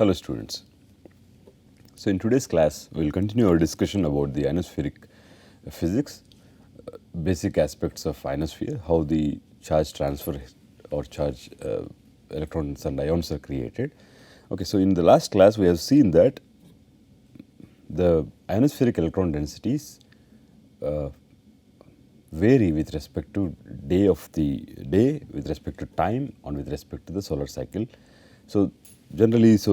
Hello students. So in today's class, we will continue our discussion about the ionospheric physics, basic aspects of ionosphere, how the charge transfer or charge electrons and ions are created. Okay, so in the last class, we have seen that the ionospheric electron densities vary with respect to day of the day, with respect to time, and with respect to the solar cycle. So generally, it's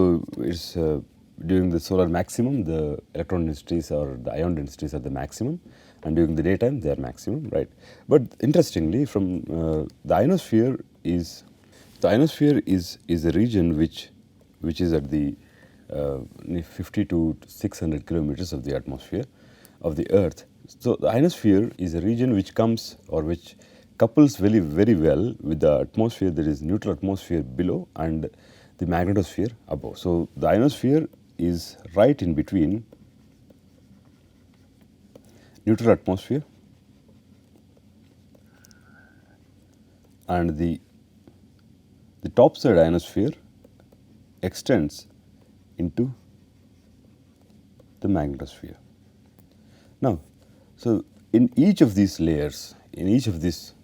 during the solar maximum, the electron densities or the ion densities are the maximum, and during the daytime they are maximum, right? But interestingly, from the ionosphere is a region which is at the 50 to 600 kilometers of the atmosphere of the Earth. So the ionosphere is a region which comes or which couples very well with the atmosphere. There is neutral atmosphere below and the magnetosphere above. So the ionosphere is right in between neutral atmosphere and the topside ionosphere extends into the magnetosphere. Now, so in each of these layers, in each of these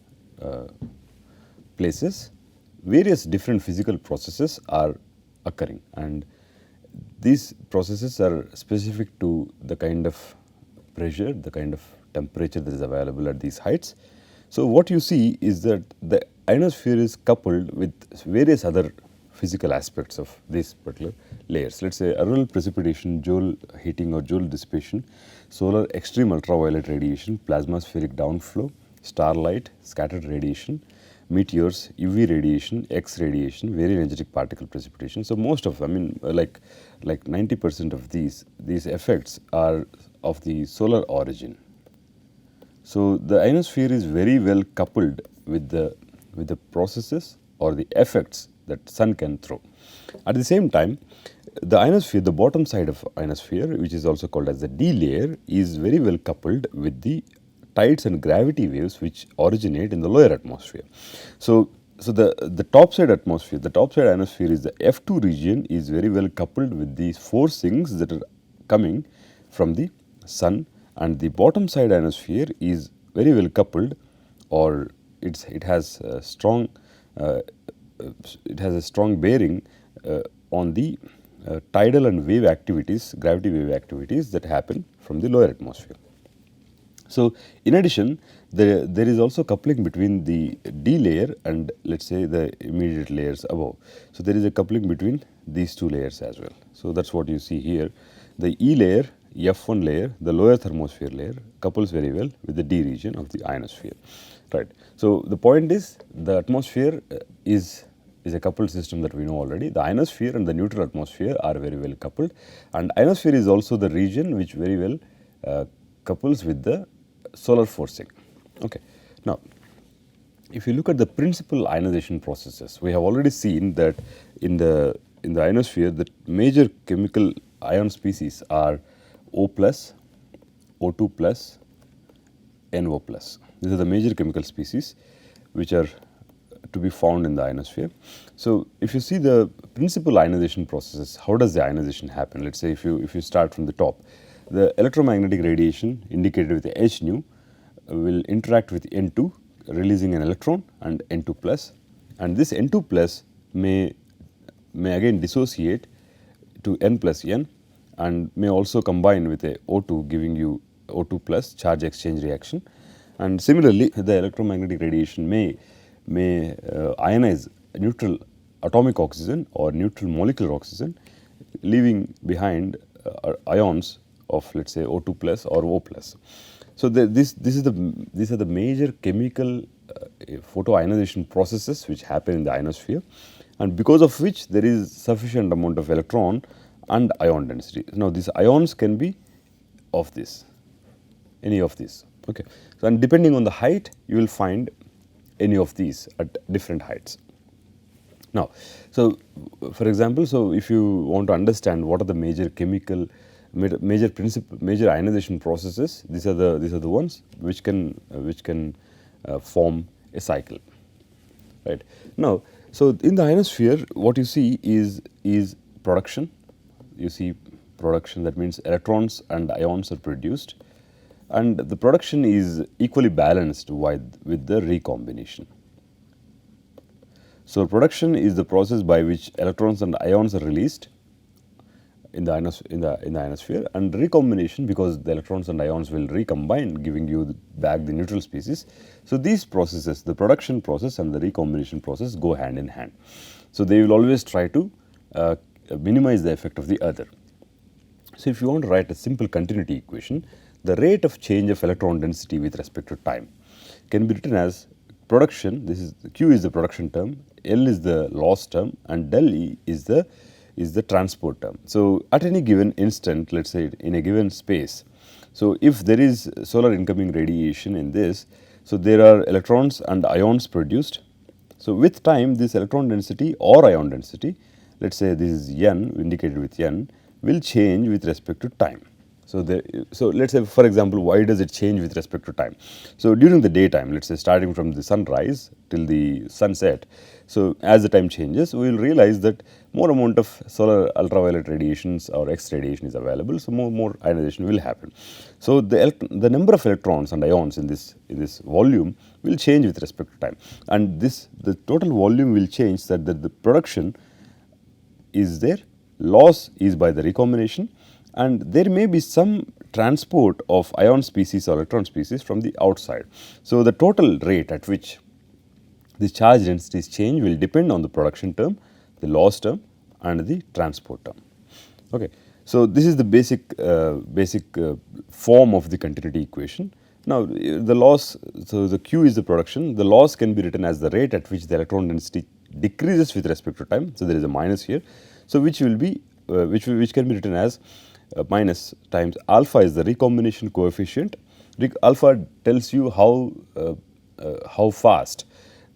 places, various different physical processes are occurring, and these processes are specific to the kind of pressure, the kind of temperature that is available at these heights. So what you see is that the ionosphere is coupled with various other physical aspects of these particular layers. Let us say auroral precipitation, Joule heating or Joule dissipation, solar extreme ultraviolet radiation, plasmaspheric downflow, starlight, scattered radiation, meteors, UV radiation, X radiation, very energetic particle precipitation. So most of, like 90% of these effects are of the solar origin. So the ionosphere is very well coupled with the processes or the effects that sun can throw. At the same time, the ionosphere, the bottom side of ionosphere, which is also called as the D layer, is very well coupled with the tides and gravity waves which originate in the lower atmosphere. So the topside atmosphere, the topside ionosphere is the F2 region, is very well coupled with these forcings that are coming from the sun, and the bottom side ionosphere is very well coupled, or it has a strong bearing on the tidal and wave activities, gravity wave activities that happen from the lower atmosphere. So in addition, there is also coupling between the D layer and let us say the immediate layers above. So there is a coupling between these two layers as well. So that is what you see here. The E layer, F1 layer, the lower thermosphere layer couples very well with the D region of the ionosphere, right. So the point is, the atmosphere is a coupled system that we know already. The ionosphere and the neutral atmosphere are very well coupled, and ionosphere is also the region which very well couples with the solar forcing. Okay. Now, if you look at the principal ionization processes, we have already seen that in the ionosphere, the major chemical ion species are O plus, O2 plus, NO plus. These are the major chemical species which are to be found in the ionosphere. So if you see the principal ionization processes, how does the ionization happen? Let us say if you start from the top, the electromagnetic radiation indicated with the H nu will interact with N2, releasing an electron and N2 plus, and this N2 plus may again dissociate to N plus N and may also combine with a O2, giving you O2 plus charge exchange reaction. And similarly, the electromagnetic radiation may ionize neutral atomic oxygen or neutral molecular oxygen, leaving behind ions of, let us say, O2 plus or O plus. So these are the major chemical photoionization processes which happen in the ionosphere, and because of which there is sufficient amount of electron and ion density. Now these ions can be of this, any of these. Okay. So and depending on the height, you will find any of these at different heights. Now, so for example, so if you want to understand what are the major chemical, major ionization processes, these are the ones which can form a cycle, right. Now, so in the ionosphere, what you see is production. You see production, that means electrons and ions are produced, and the production is equally balanced with the recombination. So, production is the process by which electrons and ions are released in the ionosphere, and recombination, because the electrons and ions will recombine, giving you back the neutral species. So, these processes, the production process and the recombination process, go hand in hand. So, they will always try to minimize the effect of the other. So, if you want to write a simple continuity equation, the rate of change of electron density with respect to time can be written as production. This is Q is the production term, L is the loss term, and del E is the transport term. So, at any given instant, let us say in a given space, so if there is solar incoming radiation in this, so there are electrons and ions produced. So, with time, this electron density or ion density, let us say this is N indicated with N, will change with respect to time. So, let us say, for example, why does it change with respect to time? So, during the daytime, let us say starting from the sunrise till the sunset, so as the time changes, we will realize that more amount of solar ultraviolet radiations or X radiation is available, so more ionization will happen. So, the number of electrons and ions in this volume will change with respect to time, and the total volume will change, that the production is there, loss is by the recombination, and there may be some transport of ion species or electron species from the outside. So, the total rate at which the charge densities change will depend on the production term, the loss term, and the transport term. Okay. So, this is the basic form of the continuity equation. Now, the loss, so the Q is the production, the loss can be written as the rate at which the electron density decreases with respect to time. So, there is a minus here. So, which will be which can be written as minus times alpha is the recombination coefficient. Alpha tells you how fast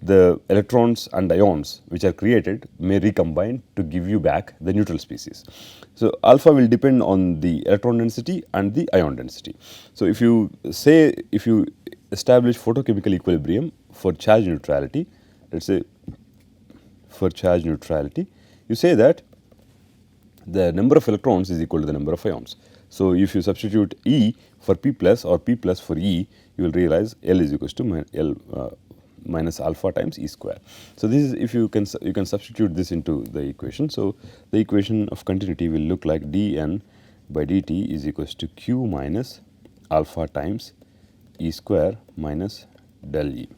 the electrons and ions which are created may recombine to give you back the neutral species. So, alpha will depend on the electron density and the ion density. So, if you establish photochemical equilibrium for charge neutrality, let us say for charge neutrality, you say that the number of electrons is equal to the number of ions. So, if you substitute E for P plus or P plus for E, you will realize L is equal to L minus alpha times E square. So, this is, if you can substitute this into the equation. So, the equation of continuity will look like dN by dt is equals to Q minus alpha times E square minus del E.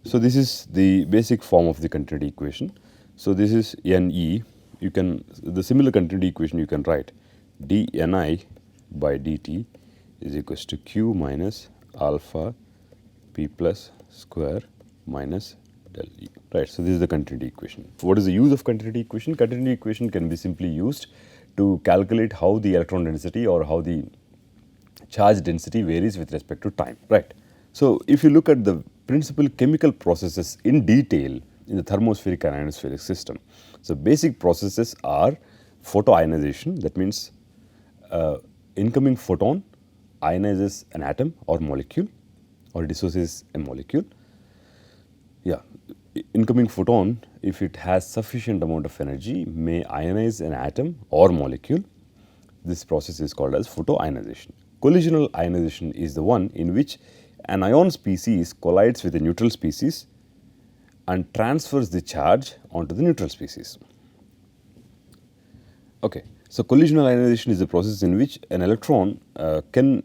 So, this is the basic form of the continuity equation. So, this is NE. You can, the similar continuity equation you can write dNi by dt is equals to Q minus alpha P plus square minus del E, right. So, this is the continuity equation. What is the use of continuity equation? Continuity equation can be simply used to calculate how the electron density or how the charge density varies with respect to time, right. So, if you look at the principal chemical processes in detail in the thermospheric and ionospheric system, so basic processes are photoionization, that means incoming photon ionizes an atom or molecule or dissociates a molecule. Yeah, incoming photon, if it has sufficient amount of energy, may ionize an atom or molecule. This process is called as photoionization. Collisional ionization is the one in which an ion species collides with a neutral species and transfers the charge onto the neutral species. Okay. So, collisional ionization is the process in which an electron can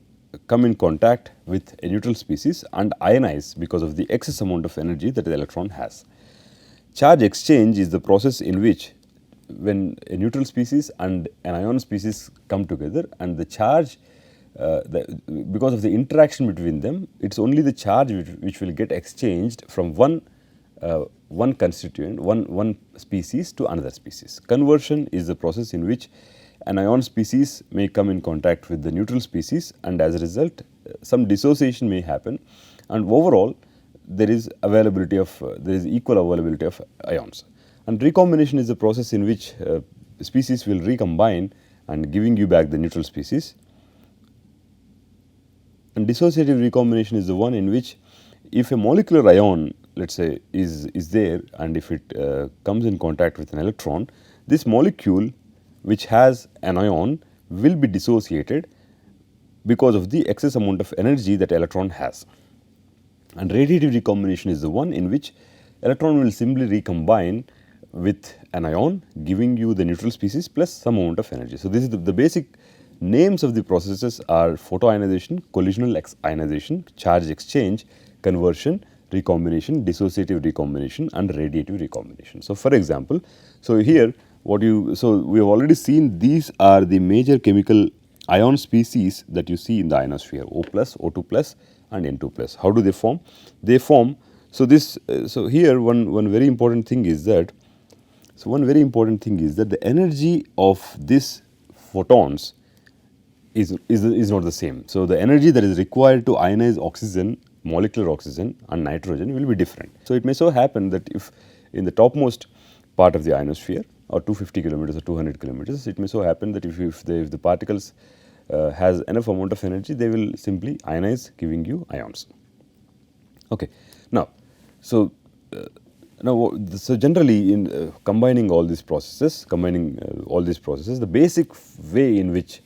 come in contact with a neutral species and ionize because of the excess amount of energy that the electron has. Charge exchange is the process in which when a neutral species and an ion species come together and the charge, because of the interaction between them, it is only the charge which will get exchanged from one constituent, one species to another species. Conversion is the process in which an ion species may come in contact with the neutral species, and as a result some dissociation may happen, and overall there is equal availability of ions. And recombination is the process in which species will recombine and giving you back the neutral species. And dissociative recombination is the one in which if a molecular ion, let us say, is there, and if it comes in contact with an electron, this molecule which has an ion will be dissociated because of the excess amount of energy that electron has. And radiative recombination is the one in which electron will simply recombine with an ion, giving you the neutral species plus some amount of energy. So, this is the basic names of the processes are photoionization, collisional ionization, charge exchange, conversion, recombination, dissociative recombination and radiative recombination. So, for example, so here what you, so we have already seen these are the major chemical ion species that you see in the ionosphere, O plus, O2 plus and N2 plus. How do they form? They form, so this, so here one very important thing is that, the energy of these photons is not the same. So, the energy that is required to ionize oxygen, molecular oxygen and nitrogen will be different. So, it may so happen that if in the topmost part of the ionosphere or 250 kilometers or 200 kilometers, it may so happen that if the particles has enough amount of energy, they will simply ionize, giving you ions. Okay. Now, so generally in combining all these processes, the basic way in which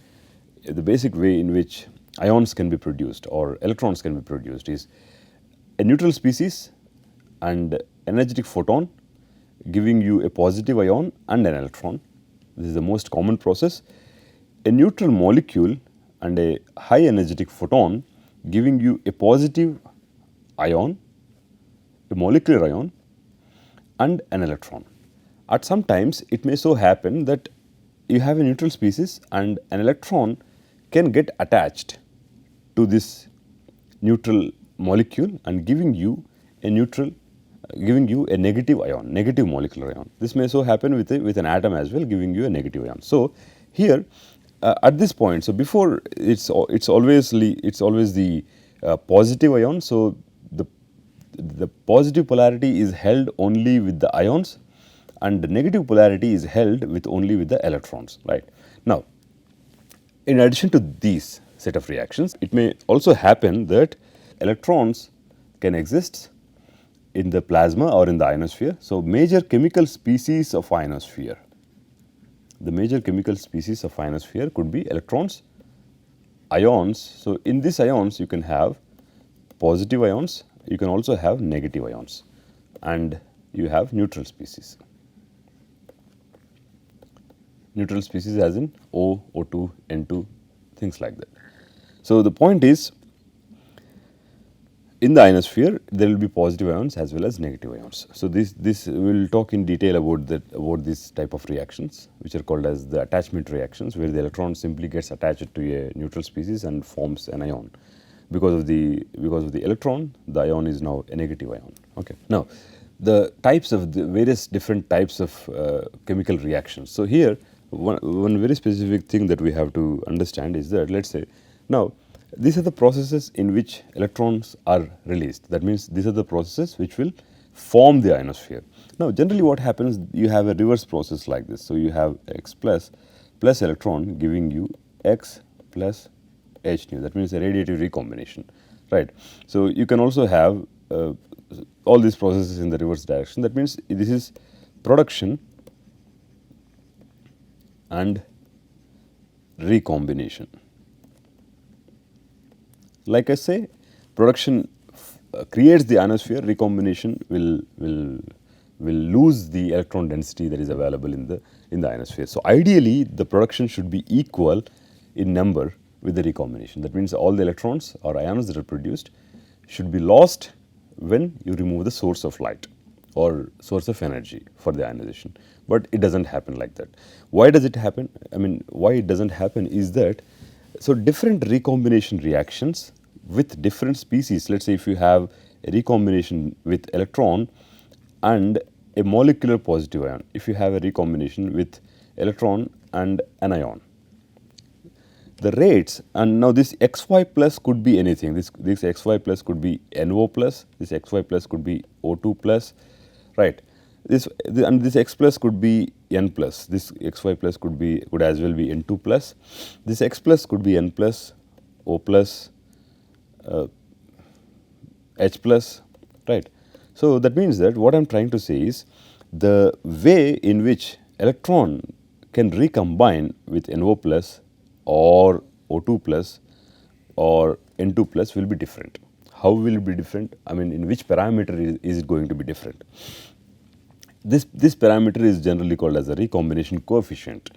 ions can be produced or electrons can be produced is a neutral species and energetic photon giving you a positive ion and an electron. This is the most common process. A neutral molecule and a high energetic photon giving you a positive ion, a molecular ion and an electron. At some times it may so happen that you have a neutral species and an electron can get attached to this neutral molecule and giving you a negative ion, negative molecular ion. This may so happen with an atom as well, giving you a negative ion. So, here at this point, so before it's always the positive ion. So, the positive polarity is held only with the ions and the negative polarity is held only with the electrons, right. Now, in addition to these set of reactions, it may also happen that electrons can exist in the plasma or in the ionosphere. So, major chemical species of ionosphere, could be electrons, ions. So, in these ions you can have positive ions, you can also have negative ions and you have neutral species. Neutral species as in O, O2, N2, things like that. So, the point is, in the ionosphere there will be positive ions as well as negative ions. So, this we will talk in detail about this type of reactions, which are called as the attachment reactions, where the electron simply gets attached to a neutral species and forms an ion. Because of the electron, the ion is now a negative ion. Okay. Now, the types of the various different types of chemical reactions. So, here one very specific thing that we have to understand is that, let us say, now these are the processes in which electrons are released. That means, these are the processes which will form the ionosphere. Now, generally what happens, you have a reverse process like this. So, you have X plus electron giving you X plus H nu, that means a radiative recombination, right. So, you can also have all these processes in the reverse direction. That means, this is production and recombination. Like I say, production creates the ionosphere, recombination will lose the electron density that is available in the ionosphere. So, ideally the production should be equal in number with the recombination. That means, all the electrons or ions that are produced should be lost when you remove the source of light or source of energy for the ionization, but it does not happen like that. Why does it happen? I mean, why it does not happen is that, so different recombination reactions with different species, let us say if you have a recombination with electron and a molecular positive ion, if you have a recombination with electron and an ion, the rates, and now this XY plus could be anything, this XY plus could be NO plus, this XY plus could be O2 plus, right. And this X plus could be N plus, this XY plus could as well be N2 plus, this X plus could be N plus, O plus, H plus, right. So, that means that what I am trying to say is, the way in which electron can recombine with NO plus or O2 plus or N2 plus will be different. How will it be different? I mean, in which parameter is it going to be different? This parameter is generally called as a recombination coefficient.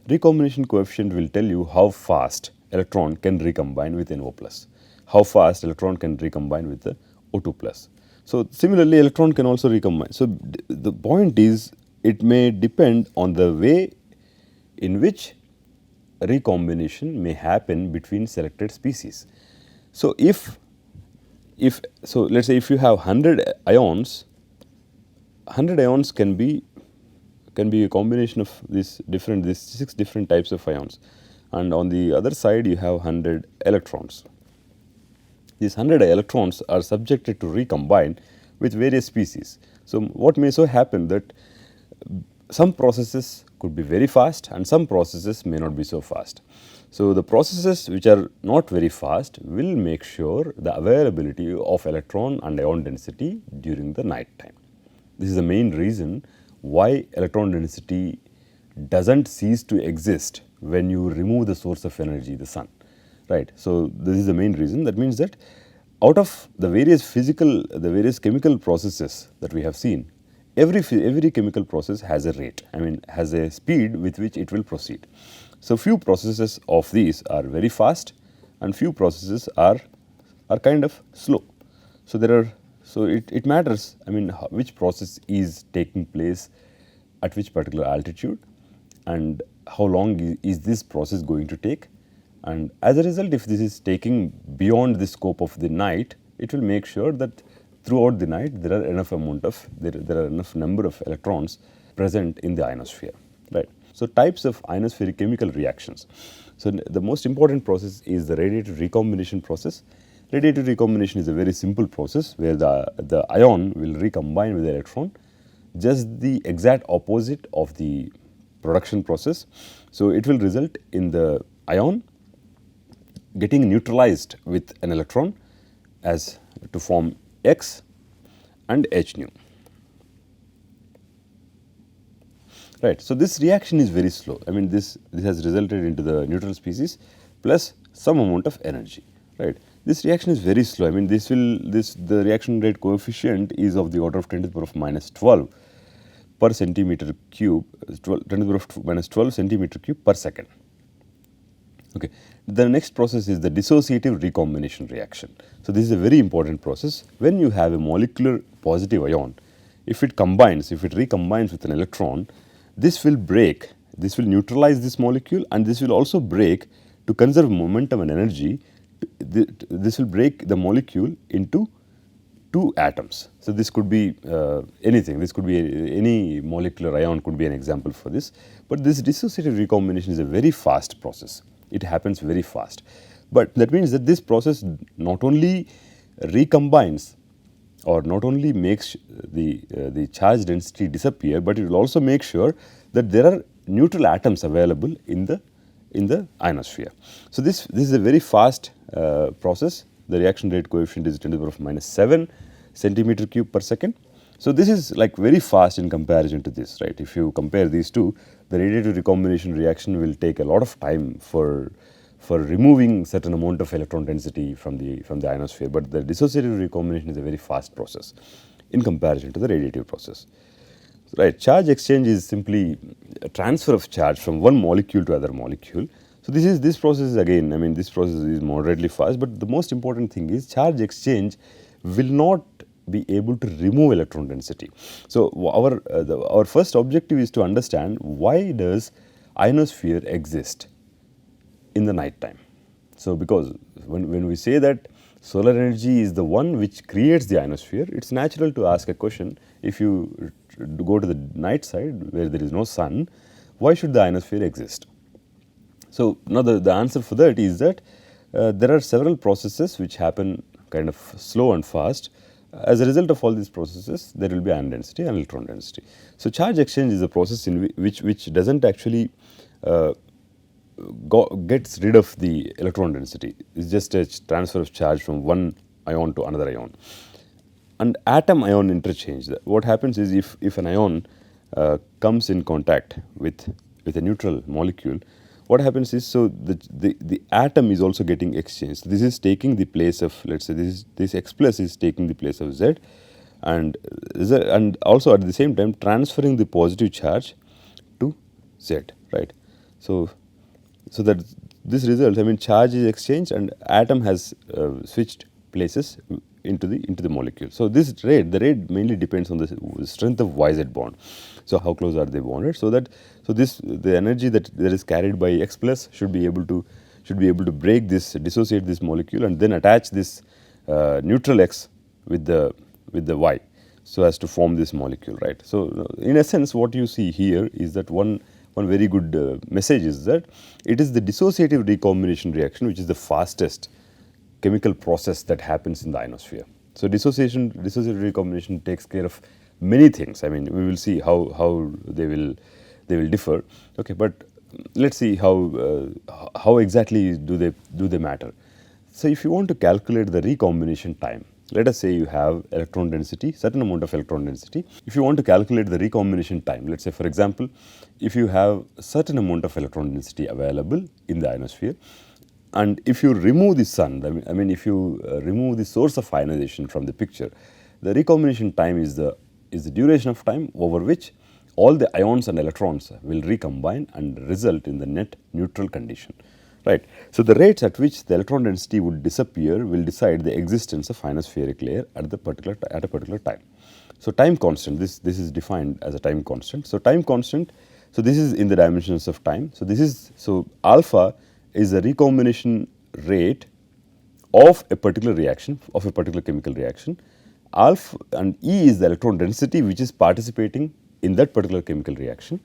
Recombination coefficient will tell you how fast electron can recombine with NO plus, how fast electron can recombine with the O2 plus. So similarly, electron can also recombine. So the point is, it may depend on the way in which recombination may happen between selected species. So if so, let's say if you have 100 ions, 100 ions can be a combination of these 6 different types of ions, and on the other side you have 100 electrons. These 100 electrons are subjected to recombine with various species. So what may so happen that some processes could be very fast and some processes may not be so fast. So the processes which are not very fast will make sure the availability of electron and ion density during the night time. This is the main reason why electron density doesn't cease to exist when you remove the source of energy, the sun, right. So this is the main reason. That means that out of the various chemical processes that we have seen, every chemical process has a rate, I mean has a speed with which it will proceed. So few processes of these are very fast and few processes are kind of slow. So it matters, I mean which process is taking place at which particular altitude and how long is this process going to take. And as a result, if this is taking beyond the scope of the night, it will make sure that throughout the night there are enough number of electrons present in the ionosphere, right. So types of ionospheric chemical reactions. So the most important process is the radiative recombination process. Radiative recombination is a very simple process where the ion will recombine with the electron, just the exact opposite of the production process. So it will result in the ion getting neutralized with an electron as to form X and H nu. Right. So this reaction is very slow. I mean this has resulted into the neutral species plus some amount of energy. Right. This reaction is very slow. I mean the reaction rate coefficient is of the order of 10 to the power of minus 12 per centimeter cube, 10 to the power of minus 12 centimeter cube per second. Okay. The next process is the dissociative recombination reaction. So this is a very important process. When you have a molecular positive ion, if it recombines with an electron, this will neutralize this molecule, and this will also break, to conserve momentum and energy, this will break the molecule into two atoms. So this could be anything, this could be any molecular ion could be an example for this, but this dissociative recombination is a very fast process. It happens very fast, but that means that this process not only recombines or not only makes the charge density disappear, but it will also make sure that there are neutral atoms available in the ionosphere. So this is a very fast process. The reaction rate coefficient is 10 to the power of minus 7 centimeter cube per second. So this is like very fast in comparison to this, right. If you compare these two, the radiative recombination reaction will take a lot of time for removing certain amount of electron density from the ionosphere, but the dissociative recombination is a very fast process in comparison to the radiative process. Right. Charge exchange is simply a transfer of charge from one molecule to other molecule. So this process is, again, I mean this process is moderately fast, but the most important thing is charge exchange will not be able to remove electron density. So our first objective is to understand, why does ionosphere exist in the night time. So because when we say that solar energy is the one which creates the ionosphere, it's natural to ask a question, if you go to the night side where there is no sun, why should the ionosphere exist? So now the answer for that is that there are several processes which happen kind of slow and fast. As a result of all these processes, there will be ion density and electron density. So charge exchange is a process in which doesn't actually gets rid of the electron density. It's just a transfer of charge from one ion to another ion. And atom ion interchange, what happens is, if an ion comes in contact with with a neutral molecule, what happens is, so the atom is also getting exchanged. This is taking the place of, let's say, this X plus is taking the place of Z, and also at the same time transferring the positive charge to Z, right? So that this results, I mean, charge is exchanged and atom has switched places into the molecule. So this rate, the rate mainly depends on the strength of YZ bond. So how close are they bonded? So the energy that is carried by X plus should be able to dissociate this molecule and then attach this neutral X with the Y, so as to form this molecule, right? So in essence, what you see here is that one very good message is that it is the dissociative recombination reaction which is the fastest chemical process that happens in the ionosphere. So dissociative recombination takes care of many things. I mean, we will see how they will differ. Okay, but let's see how exactly do they matter. So if you want to calculate the recombination time, let us say you have electron density, certain amount of electron density. If you want to calculate the recombination time, let's say for example, if you have a certain amount of electron density available in the ionosphere, and if you remove the sun, I mean if you remove the source of ionization from the picture, the recombination time is the duration of time over which all the ions and electrons will recombine and result in the net neutral condition. Right. So the rates at which the electron density would disappear will decide the existence of ionospheric layer at a particular time. So time constant, this is defined as a time constant. So time constant, so this is in the dimensions of time. So alpha is the recombination rate of a particular reaction, of a particular chemical reaction. Alpha and E is the electron density which is participating in that particular chemical reaction.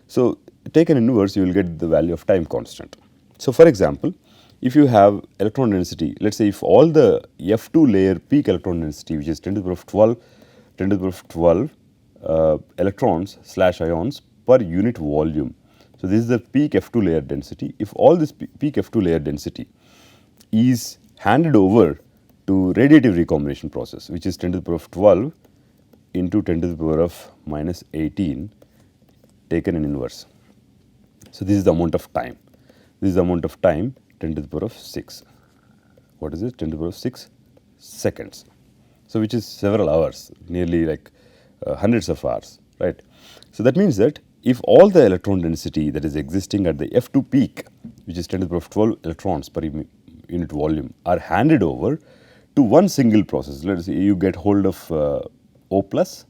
So take an inverse, you will get the value of time constant. So for example, if you have electron density, let us say if all the F2 layer peak electron density, which is 10 to the power of 12 electrons / ions per unit volume. So this is the peak F2 layer density. If all this peak F2 layer density is handed over to radiative recombination process, which is 10 to the power of 12 into 10 to the power of minus 18 taken in inverse. So this is the amount of time. This is the amount of time 10 to the power of 6. What is it? 10 to the power of 6 seconds. So which is several hours, nearly like hundreds of hours, right? So that means that if all the electron density that is existing at the F2 peak, which is 10 to the power of 12 electrons per unit volume, are handed over to one single process. Let us say you get hold of O plus,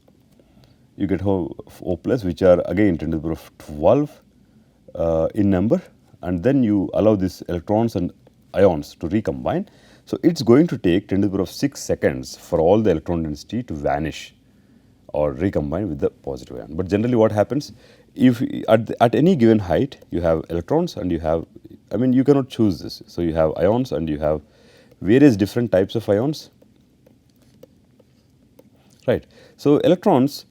you get hold of O plus, which are again 10 to the power of 12 in number, and then you allow these electrons and ions to recombine. So it's going to take 10 to the power of 6 seconds for all the electron density to vanish or recombine with the positive ion. But generally what happens, if at any given height you have electrons and you have, I mean you cannot choose this. So you have ions and you have various different types of ions, right. So electrons,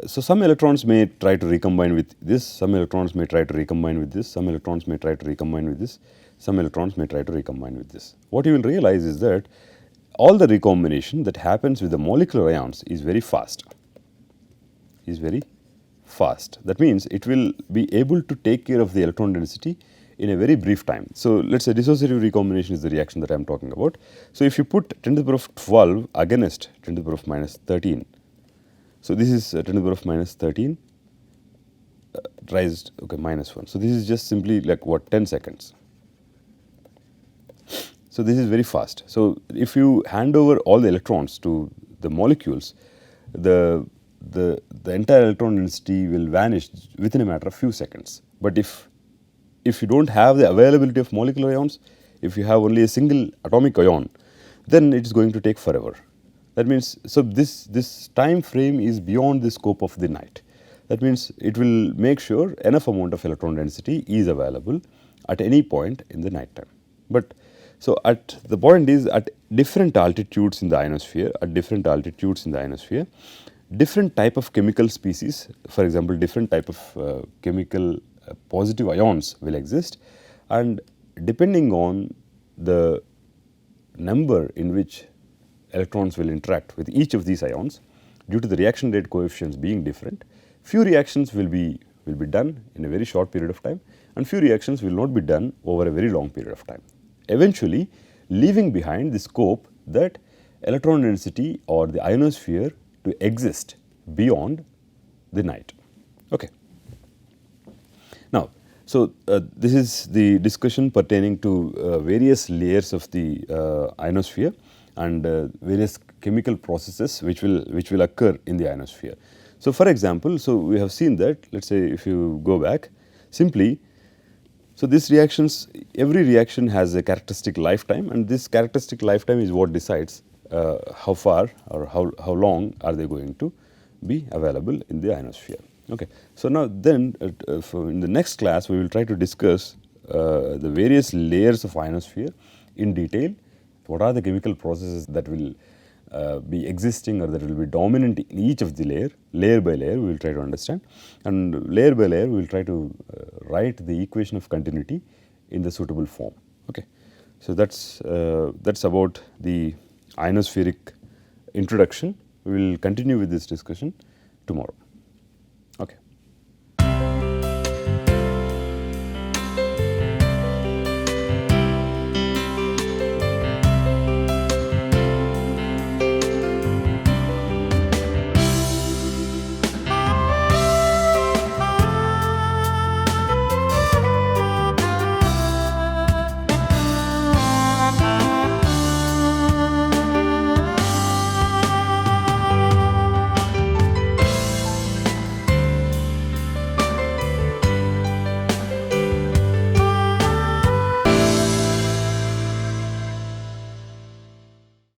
so some electrons may try to recombine with this, some electrons may try to recombine with this, some electrons may try to recombine with this, some electrons may try to recombine with this. What you will realize is that all the recombination that happens with the molecular ions is very fast, That means it will be able to take care of the electron density in a very brief time. So let's say dissociative recombination is the reaction that I am talking about. So if you put 10 to the power of 12 against 10 to the power of minus 13, so this is 10 to the power of minus 13 raised, okay, minus 1. So this is just simply like what, 10 seconds. So this is very fast. So if you hand over all the electrons to the molecules, the entire electron density will vanish within a matter of few seconds. But if you don't have the availability of molecular ions, if you have only a single atomic ion, then it is going to take forever. That means, so this time frame is beyond the scope of the night. That means it will make sure enough amount of electron density is available at any point in the night time. But so at the point is at different altitudes in the ionosphere, different type of chemical species, for example, different type of chemical positive ions will exist, and depending on the number in which electrons will interact with each of these ions, due to the reaction rate coefficients being different, few reactions will be will be done in a very short period of time, and few reactions will not be done over a very long period of time, eventually leaving behind the scope that electron density or the ionosphere to exist beyond the night. Okay. Now, so this is the discussion pertaining to various layers of the ionosphere and various chemical processes which will occur in the ionosphere. So, for example, so we have seen that, let us say if you go back simply, so these reactions, every reaction has a characteristic lifetime, and this characteristic lifetime is what decides how far or how long are they going to be available in the ionosphere. Okay. So, now then in the next class we will try to discuss the various layers of ionosphere in detail. What are the chemical processes that will be existing or that will be dominant in each of the layer by layer we will try to understand, and layer by layer we will try to write the equation of continuity in the suitable form. Okay. So, that's about the ionospheric introduction. We will continue with this discussion tomorrow.